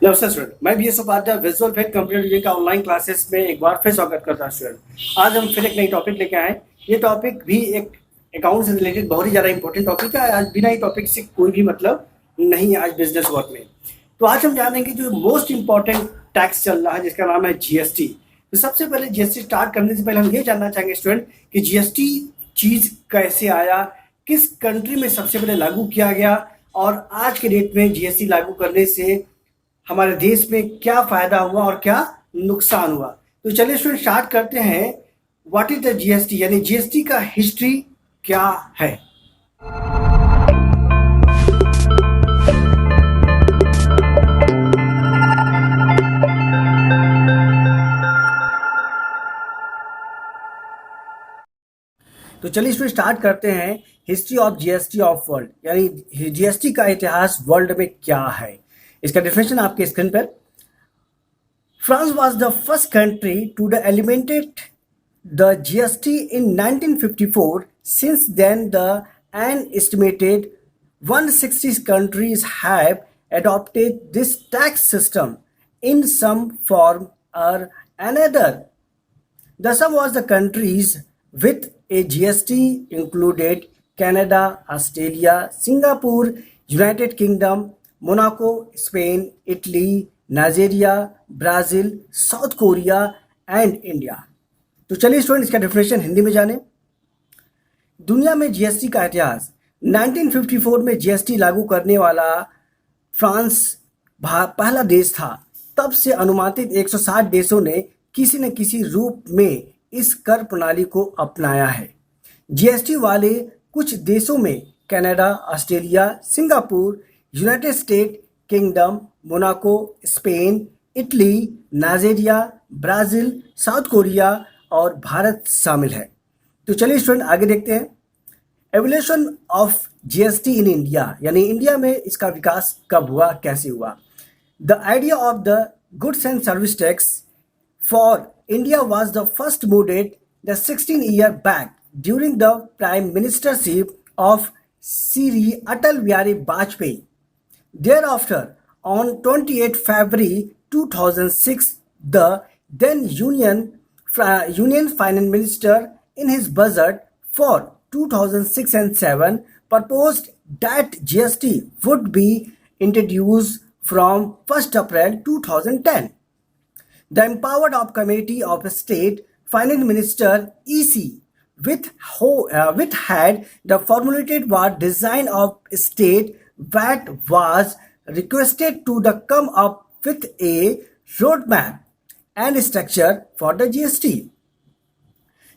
नमस्ते स्टूडेंट, मैं B S Upadhyay visual effect computer vision का ऑनलाइन क्लासेस में एक बार फिर स्वागत करता हूं स्टूडेंट। आज हम फिर एक नई टॉपिक लेके आए। ये टॉपिक भी एक अकाउंट से रिलेटेड बहुत ही ज़्यादा इंपॉर्टेंट टॉपिक है। आज बिना ही टॉपिक से कोई भी मतलब नहीं है आज बिजनेस वर्क में। तो आज हम जानेंगे जो मोस्ट इंपॉर्टेंट टैक्स चल रहा है जिसका नाम है जीएसटी। तो सबसे पहले जीएसटी स्टार्ट करने से पहले हम ये जानना चाहेंगे स्टूडेंट कि जीएसटी चीज़ कैसे आया, किस कंट्री में सबसे पहले लागू किया गया और आज के डेट में जीएसटी लागू करने से हमारे देश में क्या फायदा हुआ और क्या नुकसान हुआ। तो चलिए स्टूडेंट स्टार्ट करते हैं। व्हाट इज द जीएसटी, यानी जीएसटी का हिस्ट्री क्या है। तो चलिए स्टूडेंट स्टार्ट करते हैं। History of GST of world, यानी जीएसटी का इतिहास वर्ल्ड में क्या है। इसका डेफिनेशन आपके स्क्रीन पर। France was the first country to implement the GST in 1954. Since then, an estimated 160 countries have adopted this tax system in some form or another. The sum was the countries with a GST included Canada, Australia, Singapore, United Kingdom, Monaco, Spain, Italy, Nigeria, Brazil, south Korea and India. तो चलिए student इसका definition Hindi में जानें। दुनिया में GST का इतिहास। 1954 में जीएसटी लागू करने वाला फ्रांस पहला देश था। तब से अनुमानित 160 देशों ने किसी न किसी रूप में इस कर प्रणाली को अपनाया है। जीएसटी वाले कुछ देशों में Canada, Australia, Singapore, United state kingdom, Monaco, Spain, Italy, Nigeria, Brazil, south Korea और भारत शामिल है। तो चलिए स्टूडेंट आगे देखते हैं। Evolution of GST in India, यानी इंडिया में इसका विकास कब हुआ, कैसे हुआ। The idea of the goods and service tax for India was the first mooted the 16 year back during the prime ministership of Shri Atal Bihari Vajpayee. Thereafter, on 28 February 2006, the then Union Finance Minister, in his budget for 2006 and 7, proposed that GST would be introduced from 1st April 2010. The empowered of Committee of State Finance Minister (EC) with had the formulated was design of state that was requested to come up with a roadmap and structure for the GST.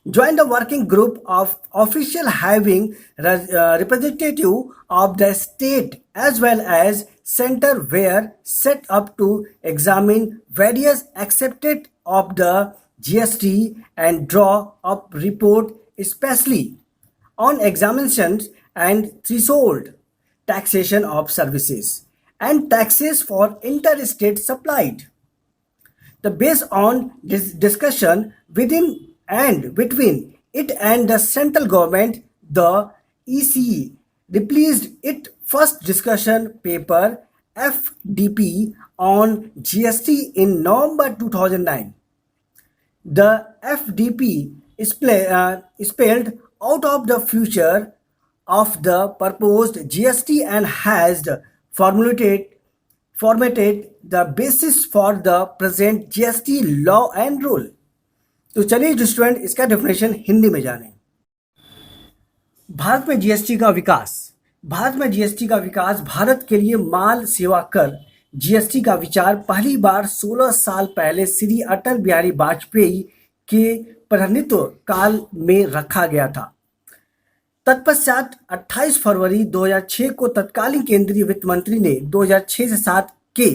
Joined the working group of official having representative of the state as well as center were set up to examine various accepted of the GST and draw up report especially on examinations and threshold taxation of services and taxes for interstate supplied. The based on this discussion within and between it and the central government, the ECE released its first discussion paper FDP on GST in November 2009. The FDP spelled out of the future of the proposed GST and has formatted the basis for the present GST law and rule. तो चलिए student इसका definition Hindi में जानें। भारत में GST का विकास। भारत में GST का विकास भारत के लिए माल सेवा कर जीएसटी का विचार पहली बार 16 साल पहले श्री अटल बिहारी वाजपेयी के प्रतिनिधित्व काल में रखा गया था। तत्पश्चात 28 फरवरी 2006 को तत्कालीन केंद्रीय वित्त मंत्री ने 2006 से 7 के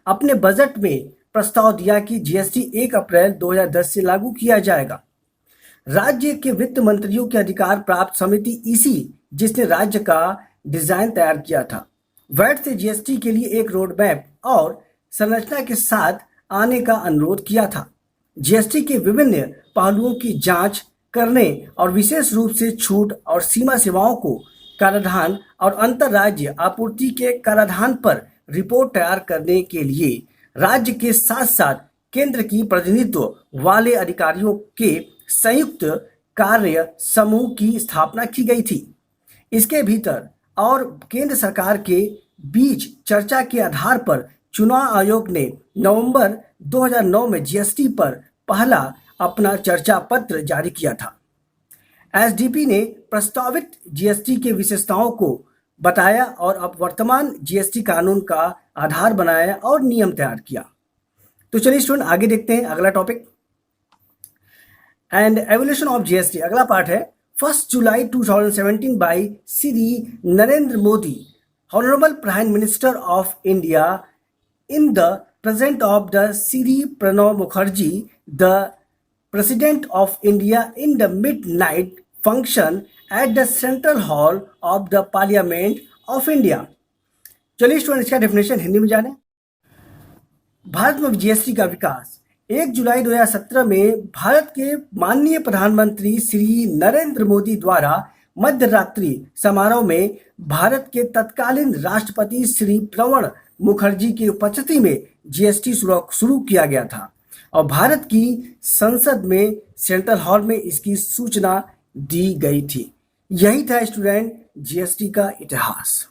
अपने बजट में प्रस्ताव दिया कि जीएसटी 1 अप्रैल 2010 से लागू किया जाएगा। राज्य के वित्त मंत्रियों के अधिकार प्राप्त समिति ईसी, जिसने राज्य का डिजाइन तैयार किया था, वैट से जीएसटी के लिए एक रोड मैप और संरचना के साथ आने का अनुरोध किया था। जीएसटी के विभिन्न पहलुओं की जांच करने और विशेष रूप से छूट और सीमा सेवाओं को कराधान और अंतर्राज्य आपूर्ति के कराधान पर रिपोर्ट तैयार करने के लिए राज्य के साथ साथ केंद्र की प्रतिनिधित्व वाले अधिकारियों के संयुक्त कार्य समूह की स्थापना की गई थी। इसके भीतर और केंद्र सरकार के बीच चर्चा के आधार पर चुनाव आयोग ने नवंबर 2009 में जीएसटी पर पहला अपना चर्चा पत्र जारी किया था। एसडीपी ने प्रस्तावित जीएसटी के विशेषताओं को बताया और अब वर्तमान जीएसटी कानून का आधार बनाया और नियम तैयार किया। तो चलिए स्टूडेंट आगे देखते हैं अगला topic and evolution of GST. अगला पार्ट है 1 जुलाई 2017 by Shri Narendra Modi, Honorable Prime Minister of India, in the presence of the Shri Pranab Mukherjee, the President of India, in the midnight function at the Central Hall of the Parliament of India। चलिए student इसका definition Hindi में जानें। भारत में GST का विकास 1 जुलाई 2017 में भारत के माननीय प्रधानमंत्री श्री नरेंद्र मोदी द्वारा मध्य रात्रि समारोह में भारत के तत्कालीन राष्ट्रपति श्री प्रणब मुखर्जी की उपस्थिति में जीएसटी शुरू किया गया था और भारत की संसद में सेंट्रल हॉल में इसकी सूचना दी गई थी। यही था स्टूडेंट जीएसटी का इतिहास।